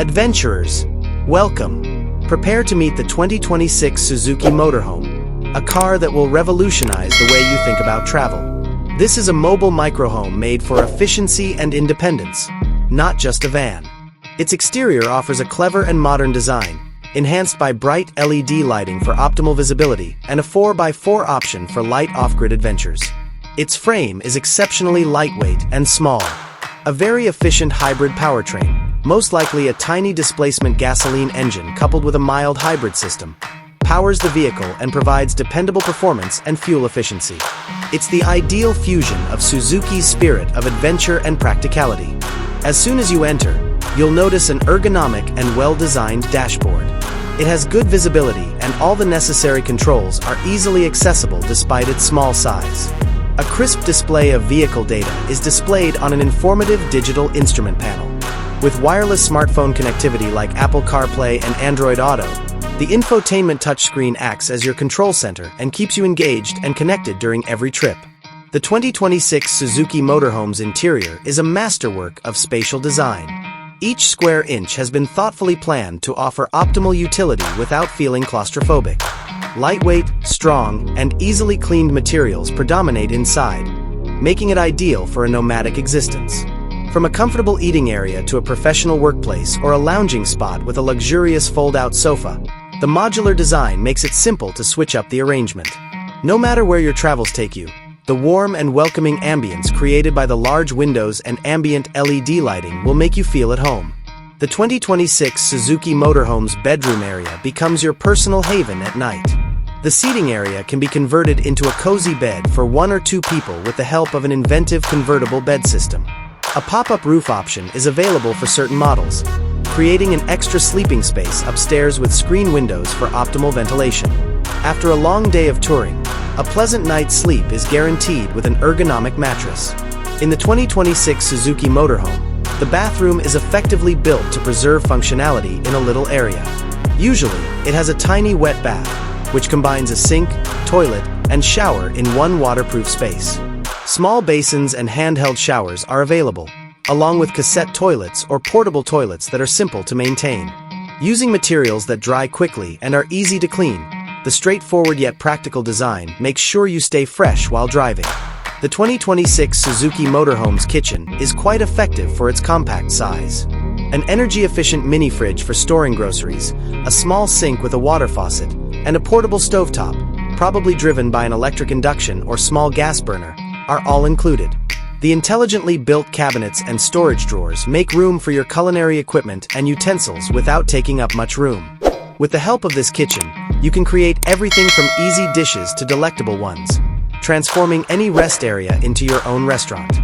Adventurers, welcome. Prepare to meet the 2026 Suzuki Motorhome, a car that will revolutionize the way you think about travel. This is a mobile microhome made for efficiency and independence, not just a van. Its exterior offers a clever and modern design, enhanced by bright LED lighting for optimal visibility and a 4x4 option for light off-grid adventures. Its frame is exceptionally lightweight and small. A very efficient hybrid powertrain, most likely a tiny displacement gasoline engine coupled with a mild hybrid system, powers the vehicle and provides dependable performance and fuel efficiency. It's the ideal fusion of Suzuki's spirit of adventure and practicality. As soon as you enter, you'll notice an ergonomic and well-designed dashboard. It has good visibility and all the necessary controls are easily accessible despite its small size. A crisp display of vehicle data is displayed on an informative digital instrument panel. With wireless smartphone connectivity like Apple CarPlay and Android Auto, the infotainment touchscreen acts as your control center and keeps you engaged and connected during every trip. The 2026 Suzuki Motorhome's interior is a masterwork of spatial design. Each square inch has been thoughtfully planned to offer optimal utility without feeling claustrophobic. Lightweight, strong, and easily cleaned materials predominate inside, making it ideal for a nomadic existence. From a comfortable eating area to a professional workplace or a lounging spot with a luxurious fold-out sofa, the modular design makes it simple to switch up the arrangement. No matter where your travels take you, the warm and welcoming ambience created by the large windows and ambient LED lighting will make you feel at home. The 2026 Suzuki Motorhome's bedroom area becomes your personal haven at night. The seating area can be converted into a cozy bed for 1 or 2 people with the help of an inventive convertible bed system. A pop-up roof option is available for certain models, creating an extra sleeping space upstairs with screen windows for optimal ventilation. After a long day of touring, a pleasant night's sleep is guaranteed with an ergonomic mattress. In the 2026 Suzuki Motorhome, the bathroom is effectively built to preserve functionality in a little area. Usually, it has a tiny wet bath, which combines a sink, toilet, and shower in one waterproof space. Small basins and handheld showers are available, along with cassette toilets or portable toilets that are simple to maintain. Using materials that dry quickly and are easy to clean, the straightforward yet practical design makes sure you stay fresh while driving. The 2026 Suzuki Motorhome's kitchen is quite effective for its compact size. An energy-efficient mini-fridge for storing groceries, a small sink with a water faucet, and a portable stovetop, probably driven by an electric induction or small gas burner, are all included. The intelligently built cabinets and storage drawers make room for your culinary equipment and utensils without taking up much room. With the help of this kitchen, you can create everything from easy dishes to delectable ones, transforming any rest area into your own restaurant.